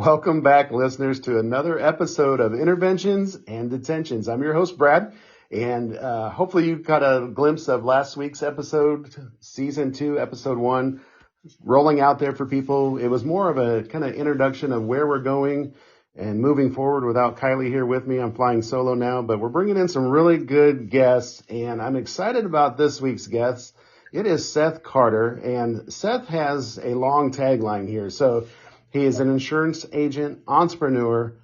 Welcome back, listeners, to another episode of Interventions and Detentions. I'm your host, Brad, and hopefully you got a glimpse of last week's episode, Season 2, Episode 1, rolling out there for people. It was more of a kind of introduction of where we're going and moving forward without Kylie here with me. I'm flying solo now, but we're bringing in some really good guests, and I'm excited about this week's guest. It is Seth Carter, and Seth has a long tagline here. So he is an insurance agent, entrepreneur,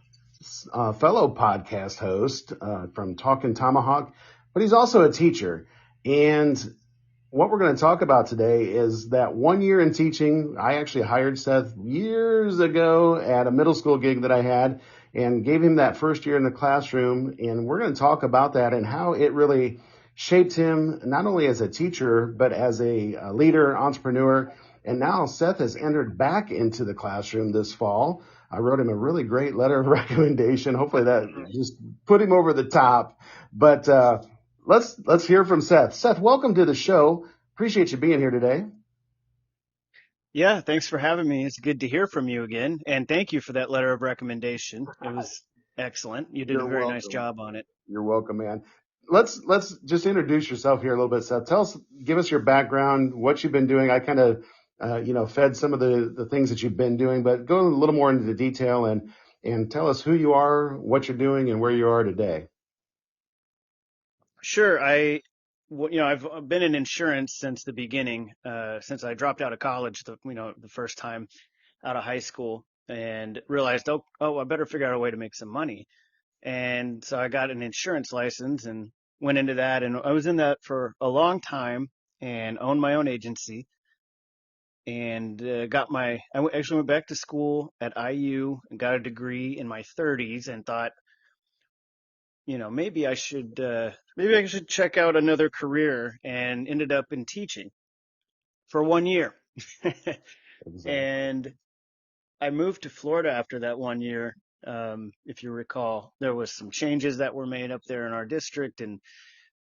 fellow podcast host from Talkin' Tomahawk, but he's also a teacher. And what we're going to talk about today is that 1 year in teaching. I actually hired Seth years ago at a middle school gig that I had and gave him that first year in the classroom. And we're going to talk about that and how it really shaped him, not only as a teacher, but as a leader, entrepreneur. And now Seth has entered back into the classroom this fall. I wrote him a really great letter of recommendation. Hopefully that just put him over the top. But let's hear from Seth. Seth, welcome to the show. Appreciate you being here today. Yeah, thanks for having me. It's good to hear from you again. And thank you for that letter of recommendation. It was excellent. You did You're a very welcome. nice job on it. You're welcome, man. Let's just introduce yourself here a little bit, Seth. Give us your background, what you've been doing. I kind of fed some of the things that you've been doing, but go a little more into the detail and tell us who you are, what you're doing, and where you are today. Sure. I've been in insurance since the beginning, since I dropped out of college, the first time out of high school, and realized, I better figure out a way to make some money. And so I got an insurance license and went into that. And I was in that for a long time and owned my own agency. And I actually went back to school at IU and got a degree in my 30s and thought, maybe I should check out another career, and ended up in teaching for 1 year. Exactly. And I moved to Florida after that 1 year. If you recall, there was some changes that were made up there in our district, and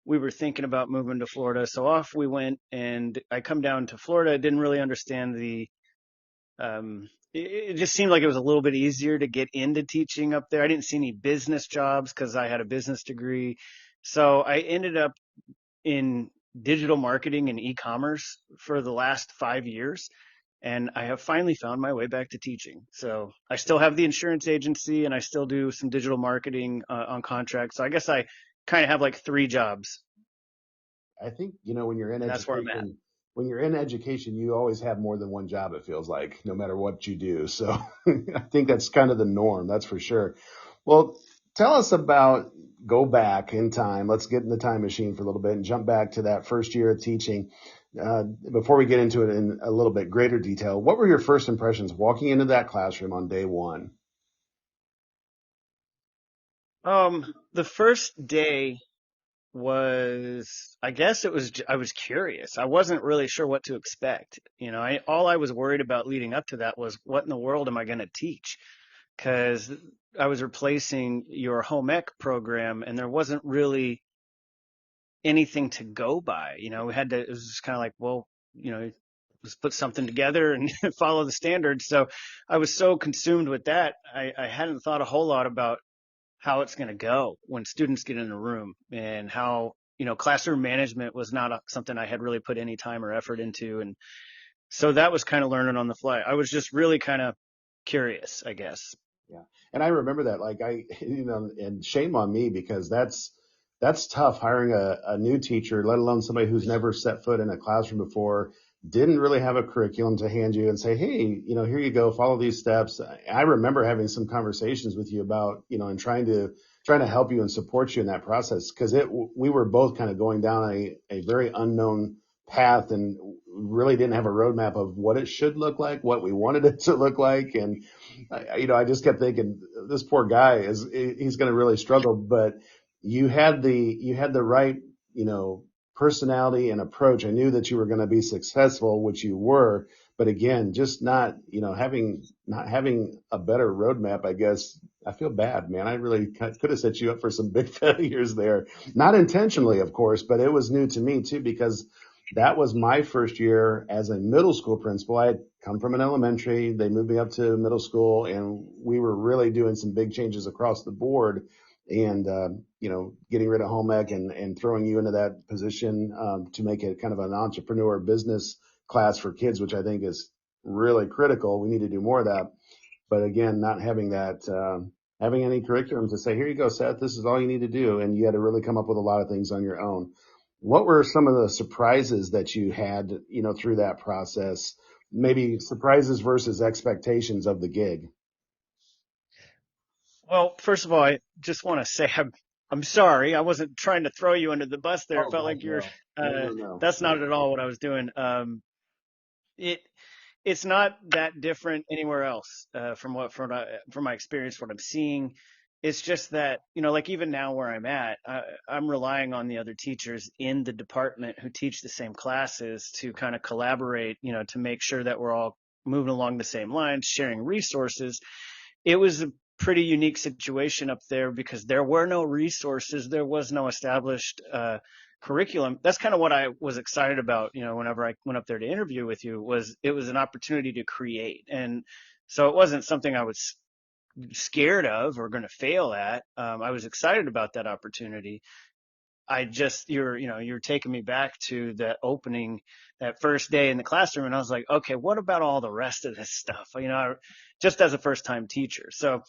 we were thinking about moving to Florida. So off we went, and I come down to Florida. I didn't really understand it just seemed like it was a little bit easier to get into teaching up there. I didn't see any business jobs because I had a business degree. So I ended up in digital marketing and e-commerce for the last 5 years. And I have finally found my way back to teaching. So I still have the insurance agency and I still do some digital marketing on contract. So I guess I kind of have like 3 jobs. I think, when you're in That's where I'm at. when you're in education, you always have more than one job, it feels like, no matter what you do. So I think that's kind of the norm. That's for sure. Well, tell us go back in time. Let's get in the time machine for a little bit and jump back to that first year of teaching. Before we get into it in a little bit greater detail, what were your first impressions walking into that classroom on day one? The first day I was curious. I wasn't really sure what to expect. All I was worried about leading up to that was, what in the world am I going to teach? Because I was replacing your home ec program and there wasn't really anything to go by. It was just kind of like, well, let's put something together and follow the standards. So I was so consumed with that. I hadn't thought a whole lot about how it's going to go when students get in the room, and how, classroom management was not something I had really put any time or effort into. And so that was kind of learning on the fly. I was just really kind of curious, I guess. Yeah. And I remember that, like and shame on me, because that's tough hiring a new teacher, let alone somebody who's never set foot in a classroom before, didn't really have a curriculum to hand you and say, hey, here you go, follow these steps. I remember having some conversations with you about, and trying to help you and support you in that process, because we were both kind of going down a very unknown path and really didn't have a roadmap of what it should look like, what we wanted it to look like. And, I just kept thinking, this poor guy he's going to really struggle. But you had the right, personality and approach. I knew that you were going to be successful, which you were, but again, just not having a better roadmap, I guess. I feel bad, man. I really could have set you up for some big failures there. Not intentionally, of course, but it was new to me too, because that was my first year as a middle school principal. I had come from an elementary. They moved me up to middle school, and we were really doing some big changes across the board. And, getting rid of home ec and throwing you into that position to make it kind of an entrepreneur business class for kids, which I think is really critical. We need to do more of that. But again, not having that, having any curriculum to say, here you go, Seth, this is all you need to do. And you had to really come up with a lot of things on your own. What were some of the surprises that you had, through that process? Maybe surprises versus expectations of the gig. Well, first of all, I just want to say I'm sorry. I wasn't trying to throw you under the bus there. It Oh felt gosh, like you're no, no, no, that's no. not at all what I was doing. It it's not that different anywhere else from my experience, what I'm seeing. It's just that, like even now where I'm at, I'm relying on the other teachers in the department who teach the same classes to kind of collaborate, to make sure that we're all moving along the same lines, sharing resources. It was a pretty unique situation up there because there were no resources, there was no established curriculum. That's kind of what I was excited about, whenever I went up there to interview with you, was it was an opportunity to create. And so it wasn't something I was scared of or going to fail at. I was excited about that opportunity. You're taking me back to that opening, that first day in the classroom. And I was like, okay, what about all the rest of this stuff? Just as a first time teacher. So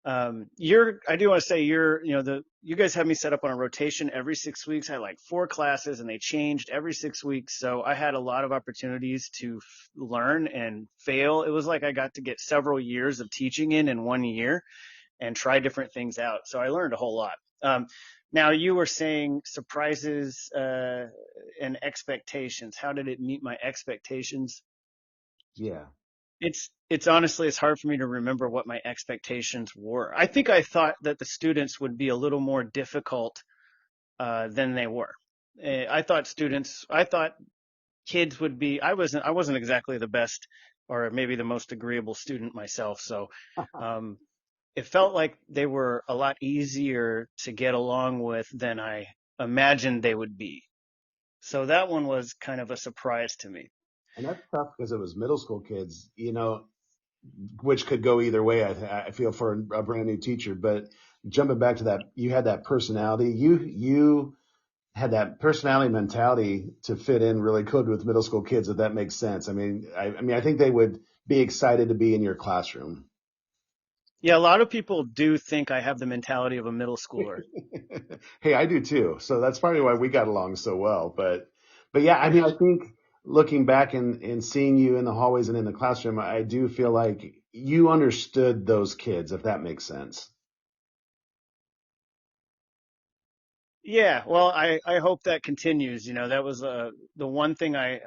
I do want to say you guys have me set up on a rotation every 6 weeks. I had like 4 classes and they changed every 6 weeks. So I had a lot of opportunities to learn and fail. It was like I got to get several years of teaching in 1 year and try different things out. So I learned a whole lot. Now you were saying surprises, and expectations. How did it meet my expectations? Yeah. It's honestly, it's hard for me to remember what my expectations were. I think I thought that the students would be a little more difficult than they were. I thought kids would be. I wasn't exactly the best, or maybe the most agreeable student myself. So um, it felt like they were a lot easier to get along with than I imagined they would be. So that one was kind of a surprise to me. And that's tough because it was middle school kids, which could go either way. I feel for a brand new teacher, but jumping back to that, you had that personality. You had that personality mentality to fit in really good with middle school kids, if that makes sense. I think they would be excited to be in your classroom. Yeah, a lot of people do think I have the mentality of a middle schooler. Hey, I do too. So that's probably why we got along so well. But yeah, I think looking back and seeing you in the hallways and in the classroom, I do feel like you understood those kids, if that makes sense. Yeah, well, I hope that continues. That was the one thing I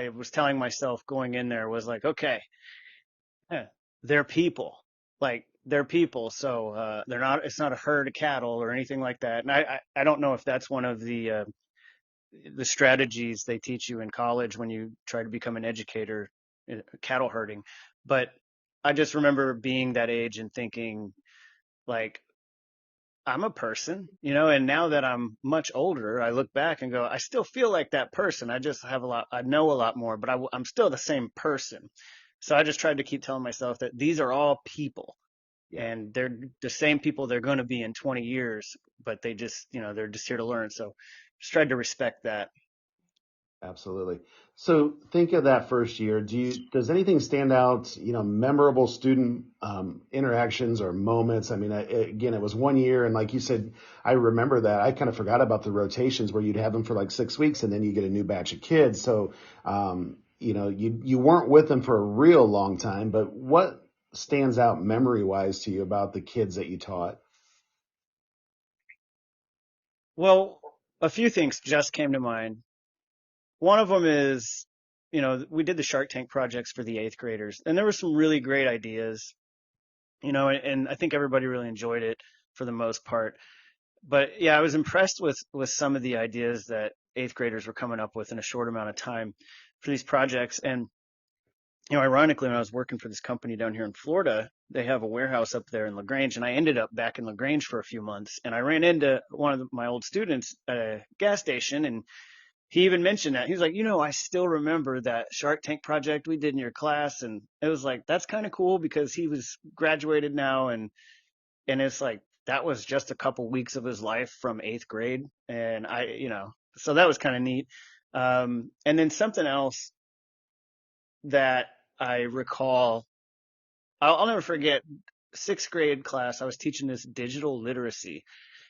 was telling myself going in there was like, okay, eh, they're people, like they're people, so they're not. It's not a herd of cattle or anything like that. And I don't know if that's one of the strategies they teach you in college when you try to become an educator, cattle herding. But I just remember being that age and thinking like, I'm a person, and now that I'm much older, I look back and go, I still feel like that person. I just I know a lot more, but I'm still the same person. So I just tried to keep telling myself that these are all people Yeah. and they're the same people they're going to be in 20 years, but they're just here to learn. So just tried to respect that. Absolutely. So think of that first year. Does anything stand out, memorable student interactions or moments? Again, it was 1 year. And like you said, I remember that. I kind of forgot about the rotations where you'd have them for like 6 weeks and then you get a new batch of kids. So, you weren't with them for a real long time, but what stands out memory wise to you about the kids that you taught? Well, a few things just came to mind. One of them is, we did the Shark Tank projects for the eighth graders, and there were some really great ideas, and I think everybody really enjoyed it for the most part. But yeah, I was impressed with some of the ideas that eighth graders were coming up with in a short amount of time for these projects. And ironically, when I was working for this company down here in Florida, they have a warehouse up there in LaGrange, and I ended up back in LaGrange for a few months. And I ran into one of my old students at a gas station, and he even mentioned that. He's like, I still remember that Shark Tank project we did in your class. And it was like, that's kind of cool because he was graduated now. And it's like, that was just a couple weeks of his life from eighth grade. And so that was kind of neat. And then something else that I recall, I'll never forget sixth grade class. I was teaching this digital literacy,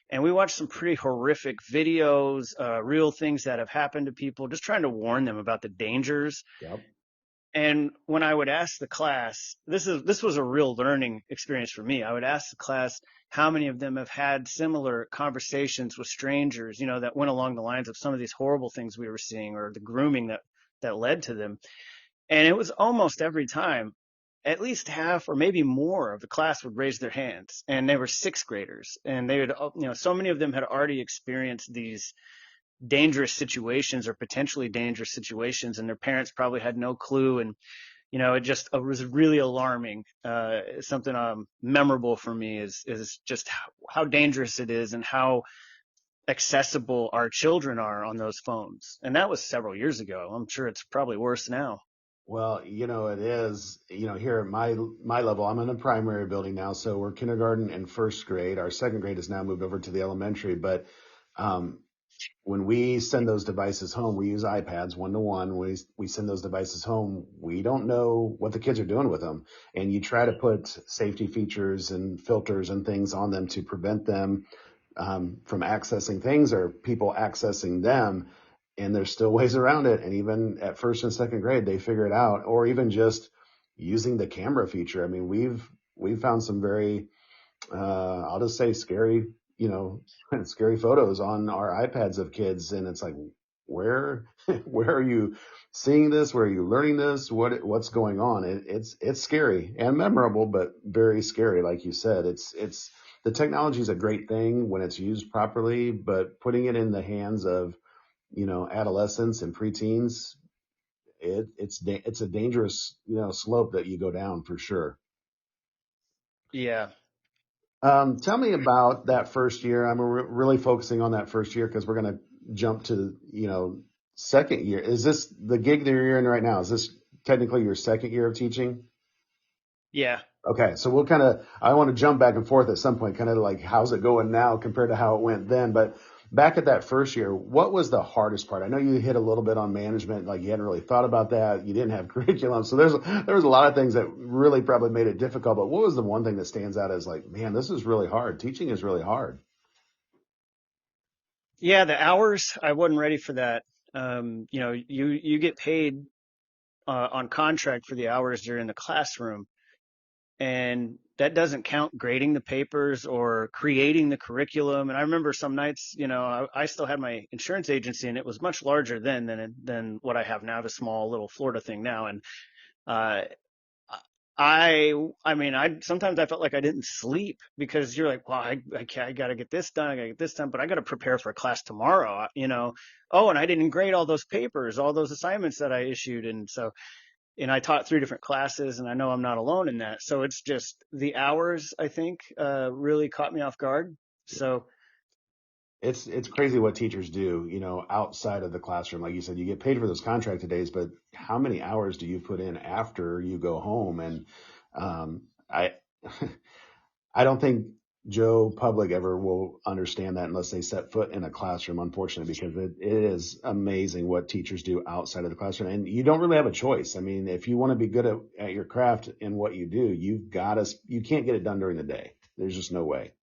and we watched some pretty horrific videos, real things that have happened to people, just trying to warn them about the dangers. Yep. And when I would ask the class, this was a real learning experience for me. I would ask the class how many of them have had similar conversations with strangers, that went along the lines of some of these horrible things we were seeing or the grooming that led to them. And it was almost every time, at least half or maybe more of the class would raise their hands, and they were sixth graders, and they would, so many of them had already experienced these dangerous situations or potentially dangerous situations, and their parents probably had no clue. And it was really alarming. Something memorable for me is just how dangerous it is and how accessible our children are on those phones. And that was several years ago. I'm sure it's probably worse now. Well, it is, here at my level, I'm in a primary building now, so we're kindergarten and first grade. Our second grade has now moved over to the elementary, but um, when we send those devices home, we use iPads 1-to-1. We send those devices home, we don't know what the kids are doing with them. And you try to put safety features and filters and things on them to prevent them from accessing things or people accessing them. And there's still ways around it. And even at first and second grade, they figure it out, or even just using the camera feature. I mean, we've found some very I'll just say scary, scary photos on our iPads of kids. And it's like, where, where are you seeing this? Where are you learning this? What's going on? It's scary and memorable, but very scary. Like you said, the technology is a great thing when it's used properly, but putting it in the hands of, adolescents and preteens, it's a dangerous, slope that you go down for sure. Yeah. Tell me about that first year. I'm really focusing on that first year because we're going to jump to, second year. Is this the gig that you're in right now? Is this technically your second year of teaching? Yeah. Okay, so I want to jump back and forth at some point, kind of like how's it going now compared to how it went then. But back at that first year, what was the hardest part? I know you hit a little bit on management, like you hadn't really thought about that. You didn't have curriculum. So there was a lot of things that really probably made it difficult. But what was the one thing that stands out as like, man, this is really hard. Teaching is really hard. Yeah. The hours, I wasn't ready for that. You get paid on contract for the hours you're in the classroom, and that doesn't count grading the papers or creating the curriculum. And I remember some nights, I still had my insurance agency, and it was much larger then than what I have now, the small little Florida thing now. And uh, I mean, I sometimes I felt like I didn't sleep because you're like, well, I got to get this done, I got to get this done, but I got to prepare for a class tomorrow. Oh, and I didn't grade all those papers, all those assignments that I issued, and I taught three different classes, and I know I'm not alone in that. So it's just the hours, I think, really caught me off guard. So It's crazy what teachers do, outside of the classroom. Like you said, you get paid for those contracted days, but how many hours do you put in after you go home? And I I don't think Joe Public ever will understand that unless they set foot in a classroom, unfortunately, because it is amazing what teachers do outside of the classroom. And you don't really have a choice. I mean, if you want to be good at your craft and what you do, you can't get it done during the day. There's just no way.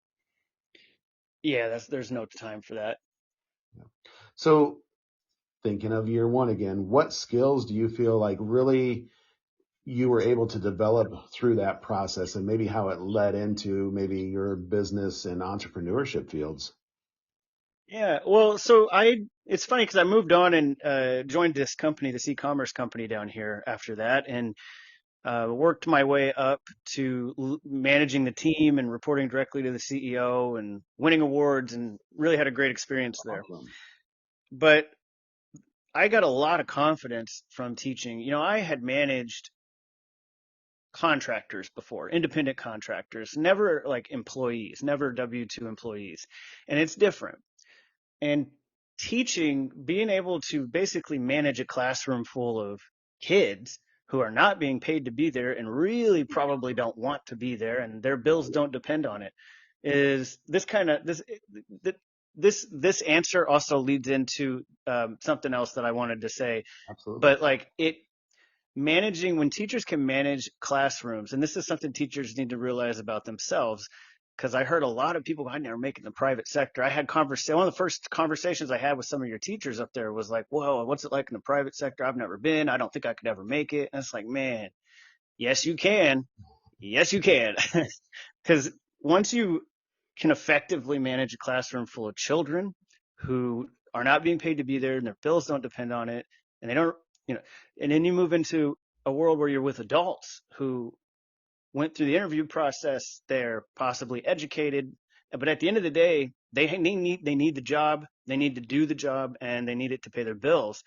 yeah, there's no time for that. So thinking of year one again, what skills do you feel like really you were able to develop through that process, and maybe how it led into maybe your business and entrepreneurship fields? Yeah, well, so it's funny because I moved on and joined this company, this e-commerce company down here after that, and worked my way up to managing the team and reporting directly to the CEO and winning awards, and really had a great experience there. Awesome. But I got a lot of confidence from teaching. I had managed contractors before, independent contractors, never like employees, never W-2 employees. And it's different. And teaching, being able to basically manage a classroom full of kids who are not being paid to be there and really probably don't want to be there and their bills don't depend on it, is this kind of this answer also leads into something else that I wanted to say. Absolutely. But like it managing, when teachers can manage classrooms, and this is something teachers need to realize about themselves, because I heard a lot of people, I never make it in the private sector. I had one of the first conversations I had with some of your teachers up there was like, whoa, what's it like in the private sector? I've never been. I don't think I could ever make it. And it's like, man, yes, you can. Yes, you can. Because once you can effectively manage a classroom full of children who are not being paid to be there and their bills don't depend on it, and they don't, you know, and then you move into a world where you're with adults who went through the interview process, they're possibly educated, but at the end of the day, they need the job, they need to do the job, and they need it to pay their bills.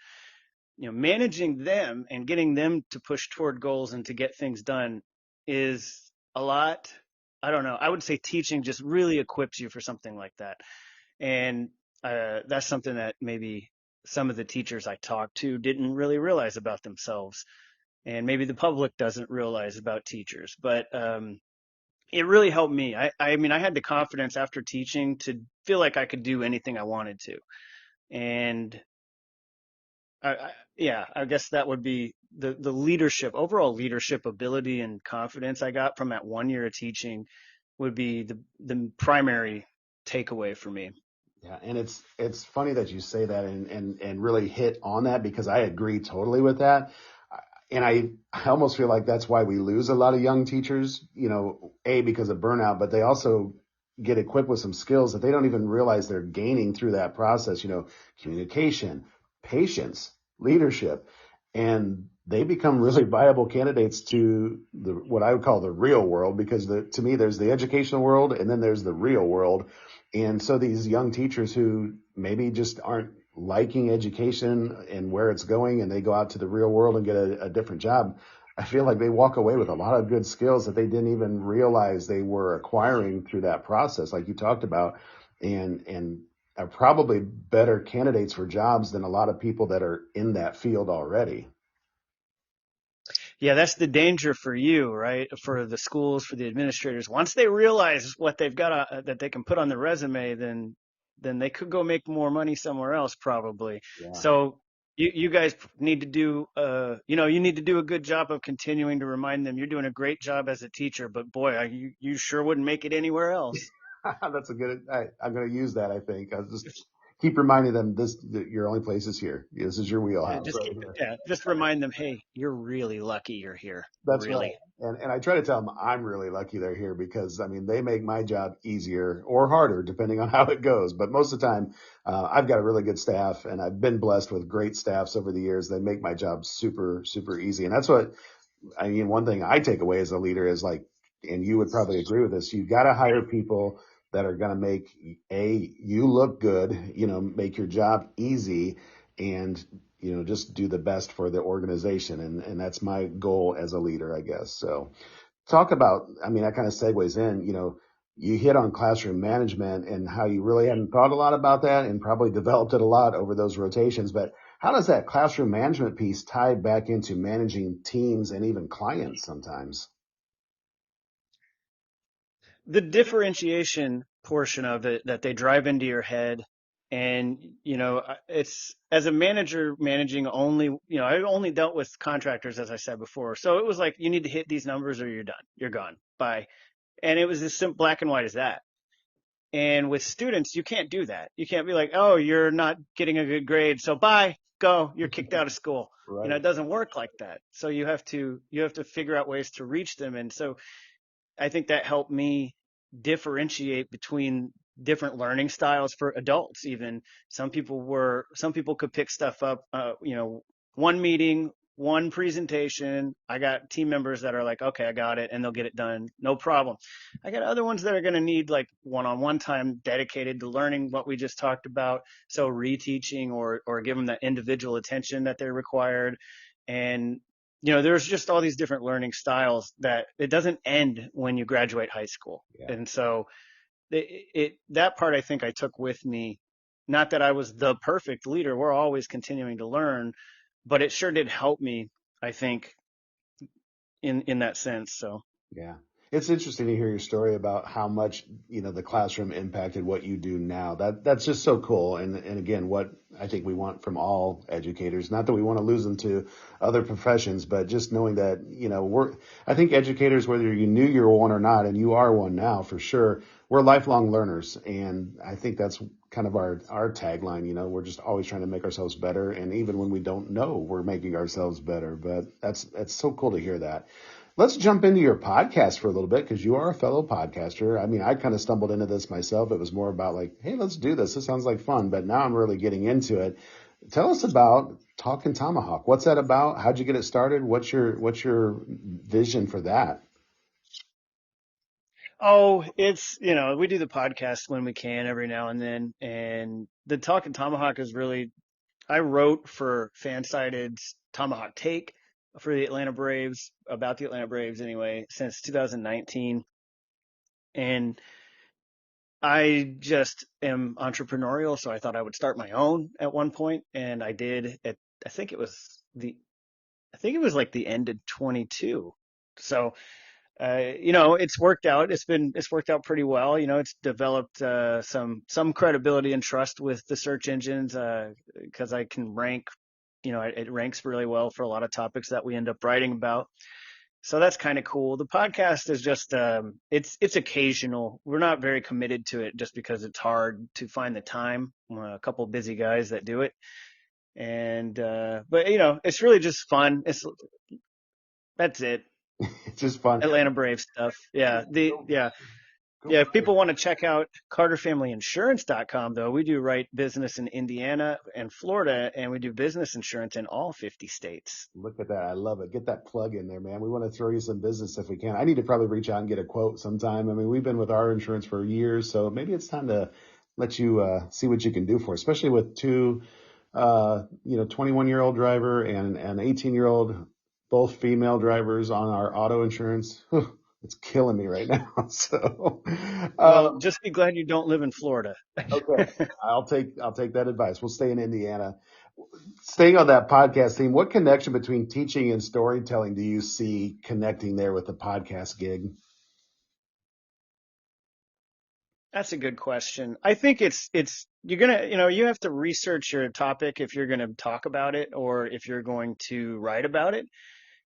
Managing them and getting them to push toward goals and to get things done is a lot. I don't know. I would say teaching just really equips you for something like that. And that's something that maybe some of the teachers I talked to didn't really realize about themselves. And maybe the public doesn't realize about teachers. But it really helped me. I mean, I had the confidence after teaching to feel like I could do anything I wanted to. And yeah, I guess that would be the leadership, overall leadership ability and confidence I got from that 1 year of teaching would be the primary takeaway for me. Yeah, and it's funny that you say that and really hit on that because I agree totally with that. And I almost feel like that's why we lose a lot of young teachers, A, because of burnout, but they also get equipped with some skills that they don't even realize they're gaining through that process, communication, patience, leadership, and they become really viable candidates to what I would call the real world, because to me, there's the educational world and then there's the real world. And so these young teachers who maybe just aren't liking education and where it's going, and they go out to the real world and get a different job, I feel like they walk away with a lot of good skills that they didn't even realize they were acquiring through that process, like you talked about, and are probably better candidates for jobs than a lot of people that are in that field already. Yeah, that's the danger for you, right? For the schools, for the administrators. Once they realize what they've got that they can put on the resume, then they could go make more money somewhere else probably. Yeah. So you guys need to do you need to do a good job of continuing to remind them you're doing a great job as a teacher, but boy, you sure wouldn't make it anywhere else. That's a good. I'm going to use that. I think I'll just keep reminding them that your only place is here. This is your wheelhouse Just right here. yeah, just remind them, hey, you're really lucky you're here. That's right. Really. And I try to tell them I'm really lucky they're here because I mean they make my job easier or harder depending on how it goes. But most of the time, I've got a really good staff, and I've been blessed with great staffs over the years. They make my job super super easy, and that's what I mean. One thing I take away as a leader is like, and you would probably agree with this. You've got to hire people that are going to make you look good, make your job easy, and just do the best for the organization. And that's my goal as a leader, I guess. So talk about, I mean, that kind of segues in, you hit on classroom management and how you really hadn't thought a lot about that and probably developed it a lot over those rotations. But how does that classroom management piece tie back into managing teams and even clients sometimes? The differentiation portion of it that they drive into your head, and it's, as a manager managing only, I only dealt with contractors, as I said before, so it was like you need to hit these numbers or you're done, you're gone, bye. And it was as simple, black and white as that. And with students, you can't do that. You can't be like, oh, you're not getting a good grade, so bye, go, you're kicked out of school. Right. It doesn't work like that. So you have to figure out ways to reach them. And so I think that helped me differentiate between different learning styles for adults. Even some people could pick stuff up, one meeting, one presentation. I got team members that are like, okay, I got it, and they'll get it done, no problem. I got other ones that are going to need like one-on-one time dedicated to learning what we just talked about. So reteaching or give them that individual attention that they required. And there's just all these different learning styles that it doesn't end when you graduate high school. Yeah. And so that part I think I took with me Not that I was the perfect leader. We're always continuing to learn, but it sure did help me, I think, in that sense. So Yeah. It's interesting to hear your story about how much, the classroom impacted what you do now. That's just so cool. And again, what I think we want from all educators, not that we want to lose them to other professions, but just knowing that, I think educators, whether you knew you were one or not, and you are one now for sure, we're lifelong learners. And I think that's kind of our tagline, we're just always trying to make ourselves better. And even when we don't know, we're making ourselves better. But that's so cool to hear that. Let's jump into your podcast for a little bit because you are a fellow podcaster. I mean, I kind of stumbled into this myself. It was more about like, hey, let's do this. This sounds like fun. But now I'm really getting into it. Tell us about Talking Tomahawk. What's that about? How'd you get it started? What's your vision for that? oh, it's, we do the podcast when we can every now and then. And the Talking Tomahawk is really, I wrote for Fansided's Tomahawk Take for the Atlanta Braves, about the Atlanta Braves anyway, since 2019. And I just am entrepreneurial, so I thought I would start my own at one point, and I did. I think it was I think it was like the end of 22. So, it's worked out. It's worked out pretty well. It's developed some credibility and trust with the search engines because I can rank. It ranks really well for a lot of topics that we end up writing about. So that's kind of cool. The podcast is just it's occasional. We're not very committed to it just because it's hard to find the time. A couple of busy guys that do it. And but it's really just fun. That's it. It's just fun. Atlanta Braves stuff. Yeah. Go Yeah, if Braves. people want to check out CarterFamilyInsurance.com, though, we do write business in Indiana and Florida, and we do business insurance in all 50 states. Look at that. I love it. Get that plug in there, man. We want to throw you some business if we can. I need to probably reach out and get a quote sometime. I mean, we've been with our insurance for years, so maybe it's time to let you see what you can do for us, especially with two 21-year-old driver and an 18-year-old, both female drivers on our auto insurance. It's killing me right now. So, Well, just be glad you don't live in Florida. okay, I'll take that advice. We'll stay in Indiana. Staying on that podcast theme, what connection between teaching and storytelling do you see connecting there with the podcast gig? That's a good question. I think you're gonna, you have to research your topic if you're gonna talk about it or if you're going to write about it.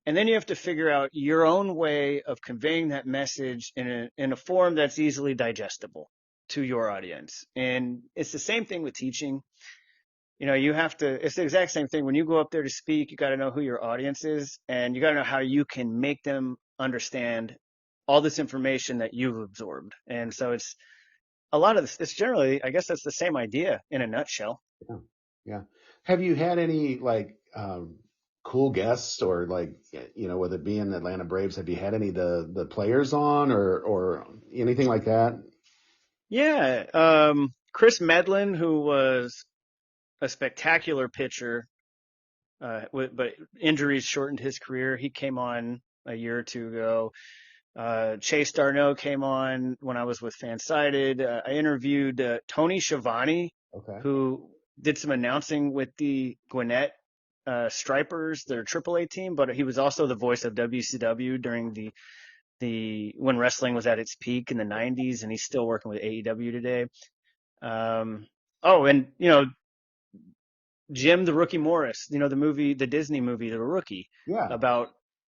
And then you have to figure out your own way of conveying that message in a form that's easily digestible to your audience. And it's the same thing with teaching. It's the exact same thing. When you go up there to speak, you got to know who your audience is and you got to know how you can make them understand all this information that you've absorbed. And so it's a lot of this, it's generally, I guess that's the same idea in a nutshell. Yeah. Yeah. Have you had any like cool guests or like with it being Atlanta Braves, have you had any of the players on or anything like that? Yeah. Chris Medlin, who was a spectacular pitcher, but injuries shortened his career. He came on a year or two ago. Chase Darno came on when I was with Fansided. I interviewed Tony Schiavone, Okay. who did some announcing with the Gwinnett Stripers, their AAA team, but he was also the voice of WCW during the when wrestling was at its peak in the 90s, and he's still working with AEW today. Oh, and Jim the Rookie Morris, the Disney movie, The Rookie, Yeah. about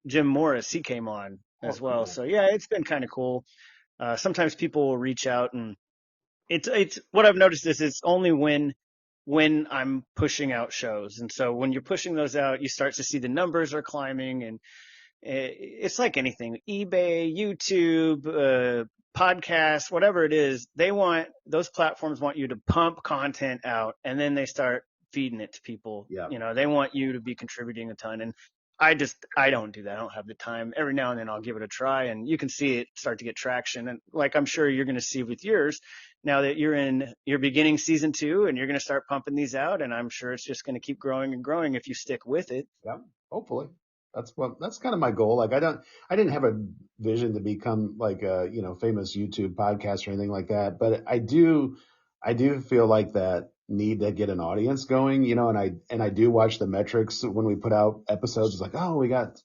Jim Morris, he came on Oh, as well. cool. So yeah, it's been kind of cool. Sometimes people will reach out, and it's what I've noticed is it's only when I'm pushing out shows. And so when you're pushing those out, you start to see the numbers are climbing, and it's like anything, eBay, YouTube, podcasts, whatever it is, those platforms want you to pump content out, and then they start feeding it to people. Yeah. They want you to be contributing a ton. And I don't do that. I don't have the time. Every now and then I'll give it a try, and you can see it start to get traction. And like I'm sure you're going to see with yours, now that you're in your beginning season 2 and you're going to start pumping these out, and I'm sure it's just going to keep growing and growing if you stick with it. Yeah. Hopefully. That's kind of my goal. Like I didn't have a vision to become like a, famous YouTube podcast or anything like that. But I do feel like that, need to get an audience going, and I do watch the metrics when we put out episodes. It's like, oh, we got,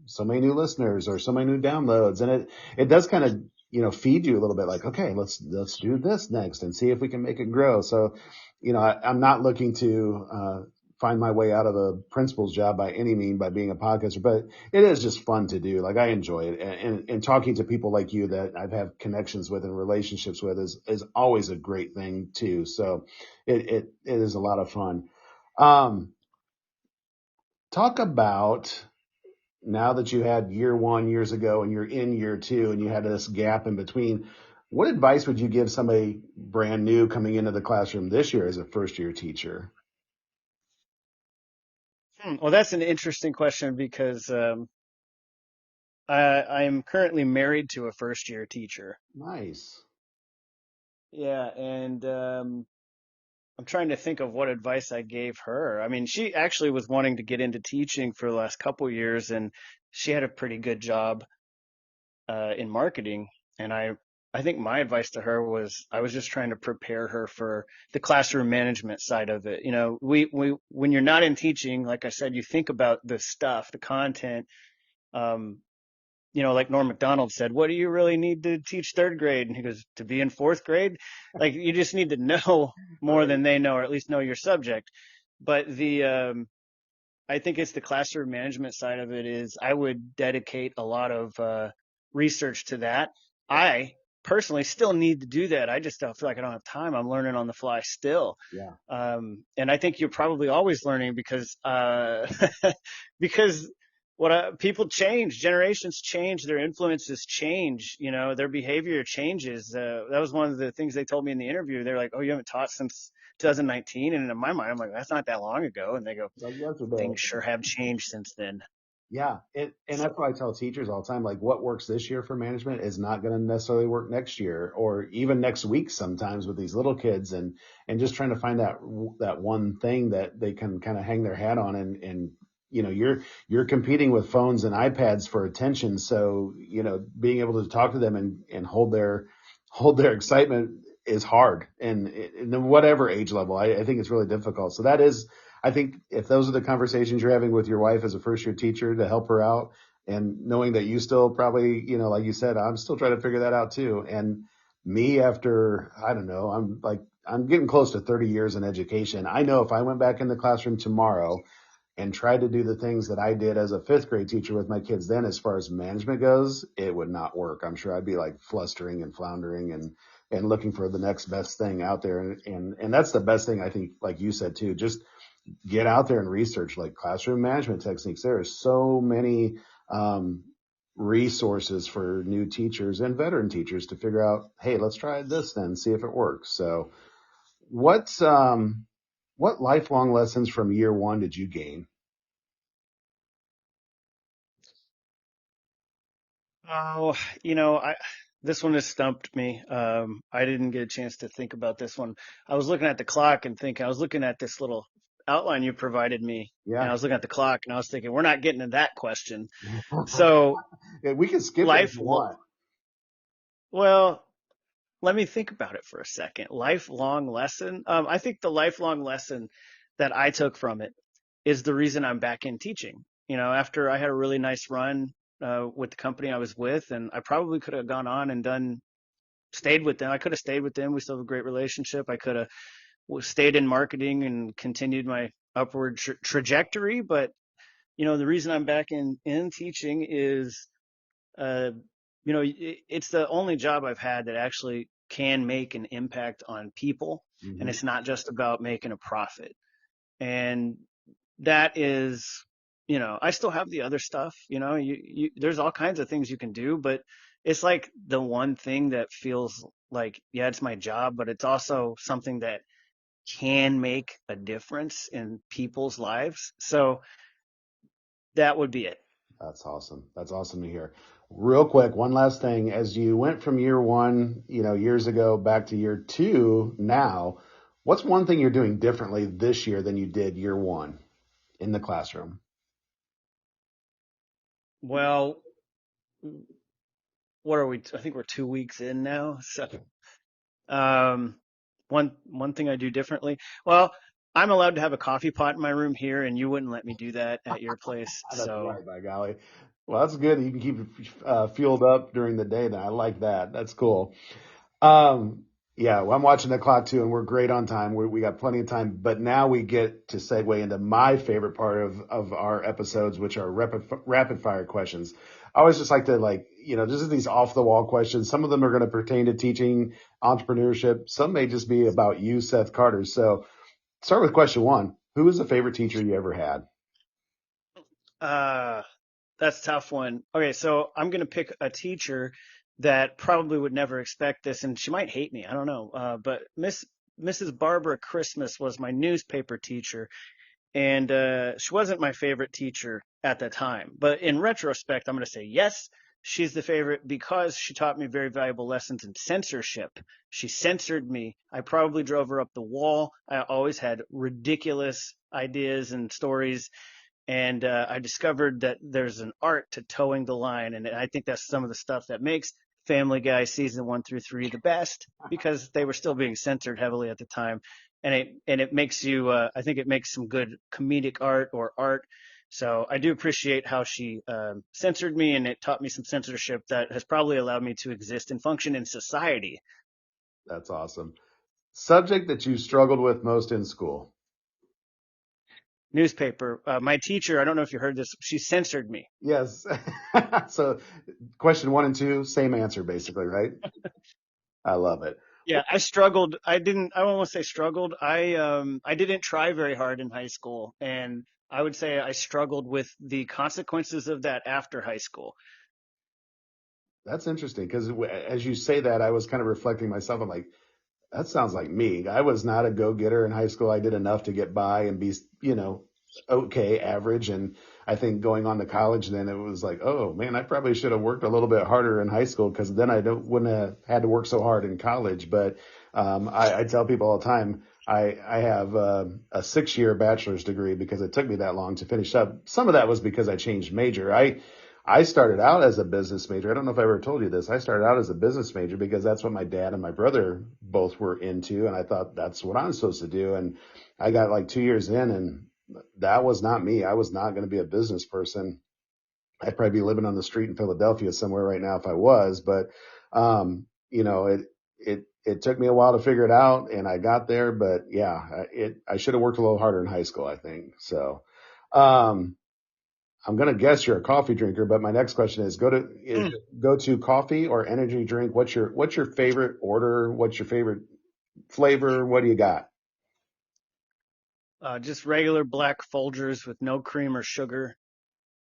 so many new listeners or so many new downloads. And it does kind of, feed you a little bit like, okay, let's do this next and see if we can make it grow. So, I'm not looking to, find my way out of a principal's job by any mean by being a podcaster, but it is just fun to do. Like I enjoy it, and talking to people like you that I've had connections with and relationships with is always a great thing too. So it is a lot of fun. Um, talk about now that you had year one years ago and you're in year two and you had this gap in between. What advice would you give somebody brand new coming into the classroom this year as a first year teacher? Well, that's an interesting question because I am currently married to a first year teacher. Nice. Yeah, and I'm trying to think of what advice I gave her. I mean, she actually was wanting to get into teaching for the last couple of years, and she had a pretty good job in marketing. And I think my advice to her was I was just trying to prepare her for the classroom management side of it. You know, when you're not in teaching, like I said, you think about the stuff, the content. Um, like Norm Macdonald said, what do you really need to teach third grade? And he goes, to be in fourth grade? Like you just need to know more Right. than they know, or at least know your subject. But I think it's the classroom management side of it is I would dedicate a lot of research to that. I personally still need to do that. I just don't feel like I don't have time. I'm learning on the fly still. Yeah. And I think you're probably always learning because because people change, generations change, their influences change, their behavior changes. That was one of the things they told me in the interview. They're like, "Oh, you haven't taught since 2019," and in my mind, I'm like, "That's not that long ago." And they go, Like yesterday. things sure have changed since then. Yeah, and that's So, why I tell teachers all the time, like what works this year for management is not going to necessarily work next year or even next week sometimes with these little kids and just trying to find that one thing that they can kind of hang their hat on and you're competing with phones and iPads for attention, so being able to talk to them and hold their excitement is hard and in whatever age level. I think it's really difficult. So that is, I think if those are the conversations you're having with your wife as a first year teacher to help her out and knowing that you still probably, like you said, I'm still trying to figure that out too. And me after, I don't know, I'm getting close to 30 years in education. I know if I went back in the classroom tomorrow and tried to do the things that I did as a fifth grade teacher with my kids then, as far as management goes, it would not work. I'm sure I'd be like flustering and floundering and looking for the next best thing out there. And that's the best thing I think, like you said too, just get out there and research like classroom management techniques. There are so many um, resources for new teachers and veteran teachers to figure out, hey, let's try this then, see if it works. So what lifelong lessons from year one did you gain? oh, this one has stumped me. I didn't get a chance to think about this one. I was looking at the clock and thinking, I was looking at this little outline you provided me, and I Yeah. was looking at the clock and I was thinking, we're not getting to that question. So Yeah, we can skip it if life, you want. well, let me think about it for a second. Lifelong lesson. I think the lifelong lesson that I took from it is the reason I'm back in teaching. After I had a really nice run with the company I was with, and I probably could have gone on and stayed with them. I could have stayed with them. We still have a great relationship. I could have stayed in marketing and continued my upward trajectory. But, the reason I'm back in teaching is uh, it's the only job I've had that actually can make an impact on people. And Hmm. it's not just about making a profit. And that is, I still have the other stuff, there's all kinds of things you can do, but it's like the one thing that feels like, yeah, it's my job, but it's also something that can make a difference in people's lives. So that would be it. That's awesome. That's awesome to hear. Real quick, one last thing. As you went from year one, years ago back to year two now, what's one thing you're doing differently this year than you did year one in the classroom? Well, what are we? I think we're 2 weeks in now. So, um, One thing I do differently. Well, I'm allowed to have a coffee pot in my room here, and you wouldn't let me do that at your place. That's So right, by golly. Well, that's good. You can keep it fueled up during the day. Then I like that. That's cool. Um, yeah, well, I'm watching the clock too, and we're great on time. We got plenty of time, but now we get to segue into my favorite part of our episodes, which are rapid fire questions. I always just like to just these off the wall questions. Some of them are going to pertain to teaching, entrepreneurship. Some may just be about you, Seth Carter. So start with question one. Who was the favorite teacher you ever had? uh, that's a tough one. Okay, so I'm gonna pick a teacher that probably would never expect this, and she might hate me. I don't know. But Mrs. Barbara Christmas was my newspaper teacher, and she wasn't my favorite teacher at the time. But in retrospect, I'm going to say yes, she's the favorite because she taught me very valuable lessons in censorship. She censored me. I probably drove her up the wall. I always had ridiculous ideas and stories, and I discovered that there's an art to towing the line, and I think that's some of the stuff that makes Family Guy season 1 through 3 the best because they were still being censored heavily at the time, and it makes you I think it makes some good comedic art or art. So I do appreciate how she censored me, and it taught me some censorship that has probably allowed me to exist and function in society. That's awesome. Subject that you struggled with most in school? Newspaper. My teacher, I don't know if you heard this, she censored me. Yes. So question one and two, same answer basically, right? I love it. Yeah, I struggled. I don't want to say struggled. I didn't try very hard in high school, and I would say I struggled with the consequences of that after high school. That's interesting because as you say that, I was kind of reflecting myself. I'm like, that sounds like me. I was not a go-getter in high school. I did enough to get by and be, okay, average. And I think going on to college, then it was like, oh man, I probably should have worked a little bit harder in high school because then wouldn't have had to work so hard in college. But I tell people all the time, I have a 6-year bachelor's degree because it took me that long to finish up. Some of that was because I changed major. I started out as a business major. I don't know if I ever told you this. I started out as a business major because that's what my dad and my brother both were into. And I thought that's what I'm supposed to do. And I got like 2 years in and that was not me. I was not going to be a business person. I'd probably be living on the street in Philadelphia somewhere right now if I was, but, it took me a while to figure it out and I got there, but yeah, I should have worked a little harder in high school, I think. So, um, I'm going to guess you're a coffee drinker, but my next question is Mm. go to coffee or energy drink. What's your favorite order? What's your favorite flavor? What do you got? Just regular black Folgers with no cream or sugar.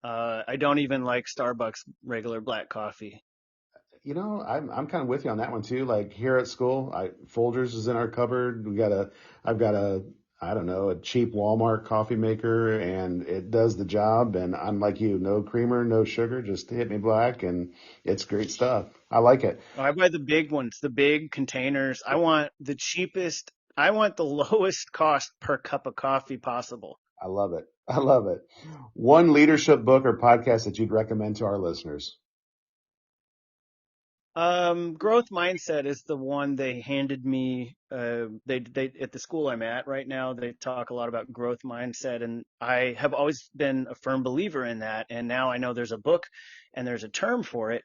I don't even like Starbucks regular black coffee. I'm kind of with you on that one too. Like here at school, Folgers is in our cupboard. I've got a I don't know, a cheap Walmart coffee maker and it does the job. And I'm like you, no creamer, no sugar, just hit me black and it's great stuff. I like it. I buy the big ones, the big containers. I want the cheapest. I want the lowest cost per cup of coffee possible. I love it. I love it. One leadership book or podcast that you'd recommend to our listeners. Growth mindset is the one they handed me. They at the school I'm at right now, they talk a lot about growth mindset, and I have always been a firm believer in that. And now I know there's a book and there's a term for it.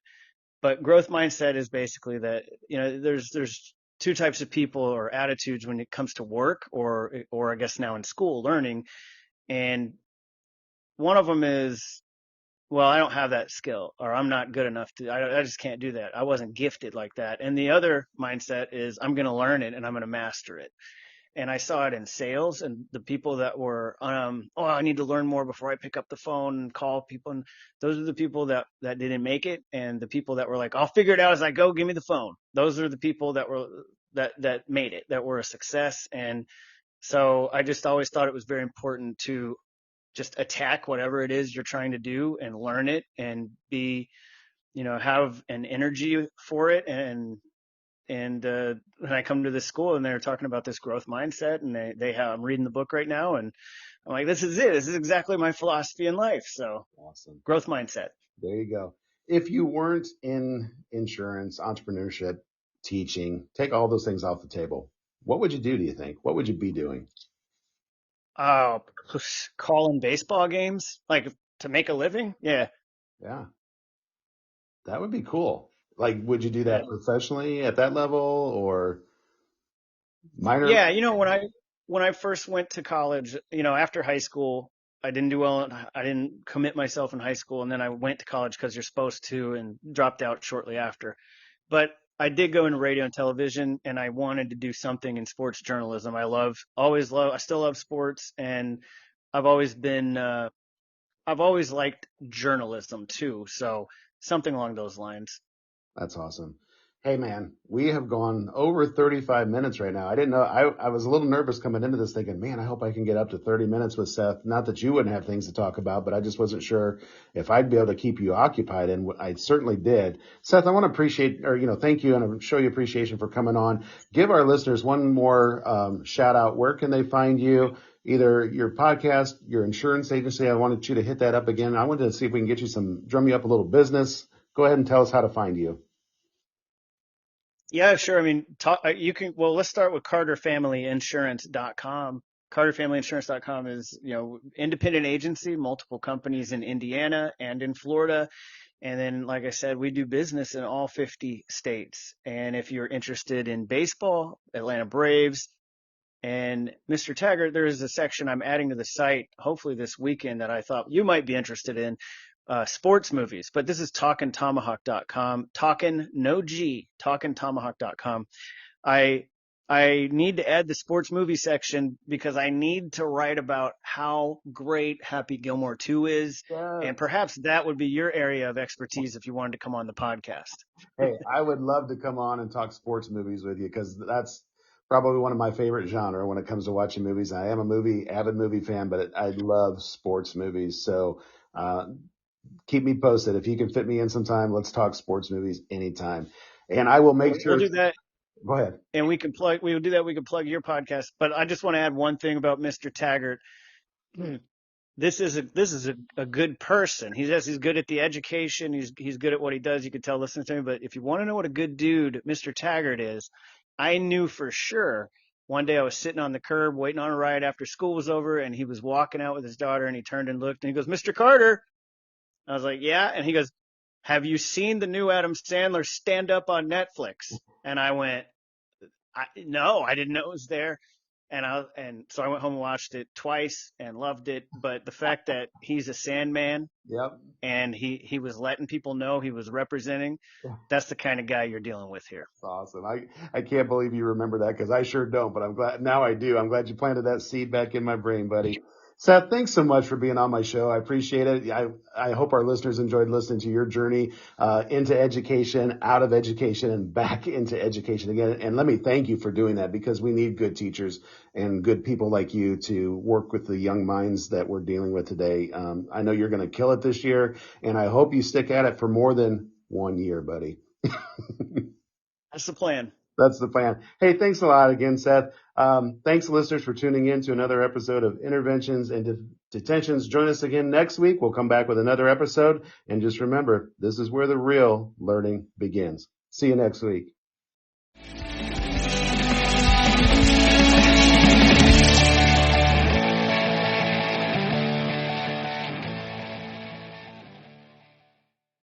But growth mindset is basically that, there's two types of people or attitudes when it comes to work or I guess now in school learning. And one of them is, well, I don't have that skill or I'm not good enough I just can't do that. I wasn't gifted like that. And the other mindset is I'm going to learn it and I'm going to master it. And I saw it in sales and the people that were, oh, I need to learn more before I pick up the phone and call people. And those are the people that didn't make it. And the people that were like, I'll figure it out as I go. Give me the phone. Those are the people that made it, that were a success. And so I just always thought it was very important to just attack whatever it is you're trying to do and learn it and have an energy for it. And when I come to this school and they're talking about this growth mindset and they have, I'm reading the book right now and I'm like, this is it. This is exactly my philosophy in life. So Awesome. growth mindset. There you go. If you weren't in insurance, entrepreneurship, teaching, take all those things off the table. what would you do you think? What would you be doing? Oh, calling baseball games, like to make a living? Yeah. Yeah, that would be cool. Like, would you do Yeah. that professionally at that level or minor? Yeah, when I first went to college, after high school, I didn't do well. I didn't commit myself in high school, and then I went to college because you're supposed to, and dropped out shortly after. But I did go into radio and television, and I wanted to do something in sports journalism. I still love sports, and I've always been, I've always liked journalism too. So something along those lines. That's awesome. Hey man, we have gone over 35 minutes right now. I didn't know, I was a little nervous coming into this thinking, man, I hope I can get up to 30 minutes with Seth. Not that you wouldn't have things to talk about, but I just wasn't sure if I'd be able to keep you occupied. And I certainly did. Seth, I want to appreciate, or, thank you and show you appreciation for coming on. Give our listeners one more shout out. Where can they find you? Either your podcast, your insurance agency. I wanted you to hit that up again. I wanted to see if we can get you drum you up a little business. Go ahead and tell us how to find you. Yeah, sure. I mean, let's start with carterfamilyinsurance.com. Carterfamilyinsurance.com is, independent agency, multiple companies in Indiana and in Florida. And then, like I said, we do business in all 50 states. And if you're interested in baseball, Atlanta Braves, and Mr. Taggart, there is a section I'm adding to the site, hopefully this weekend, that I thought you might be interested in, sports movies. But this is talkintomahawk.com, talkin no G, talkintomahawk.com. I I need to add the sports movie section because I need to write about how great Happy Gilmore 2 is. Yeah. And perhaps that would be your area of expertise if you wanted to come on the podcast. Hey, I would love to come on and talk sports movies with you because that's probably one of my favorite genre when it comes to watching movies. I am a avid movie fan, but I love sports movies. So uh, keep me posted. If you can fit me in sometime, let's talk sports movies anytime. And I will make We'll sure. do that. Go ahead. And we will do that. We can plug your podcast. But I just want to add one thing about Mr. Taggart. This is a good person. He's good at the education. He's good at what he does. You can tell listening to him. But if you want to know what a good dude Mr. Taggart is, I knew for sure. One day I was sitting on the curb waiting on a ride after school was over, and he was walking out with his daughter, and he turned and looked, and he goes, "Mr. Carter." I was like, "Yeah," and he goes, "Have you seen the new Adam Sandler stand up on Netflix?" And I went, no, I didn't know it was there. And so I went home and watched it twice and loved it. But the fact that he's a Sandman Yep. and he was letting people know he was representing, that's the kind of guy you're dealing with here. That's awesome. I can't believe you remember that because I sure don't, but I'm glad now I do. I'm glad you planted that seed back in my brain, buddy. Seth, thanks so much for being on my show. I appreciate it. I hope our listeners enjoyed listening to your journey into education, out of education, and back into education again. And let me thank you for doing that because we need good teachers and good people like you to work with the young minds that we're dealing with today. I know you're going to kill it this year, and I hope you stick at it for more than 1 year, buddy. That's the plan. That's the plan. Hey, thanks a lot again, Seth. Thanks, listeners, for tuning in to another episode of Interventions and Detentions. Join us again next week. We'll come back with another episode. And just remember, this is where the real learning begins. See you next week.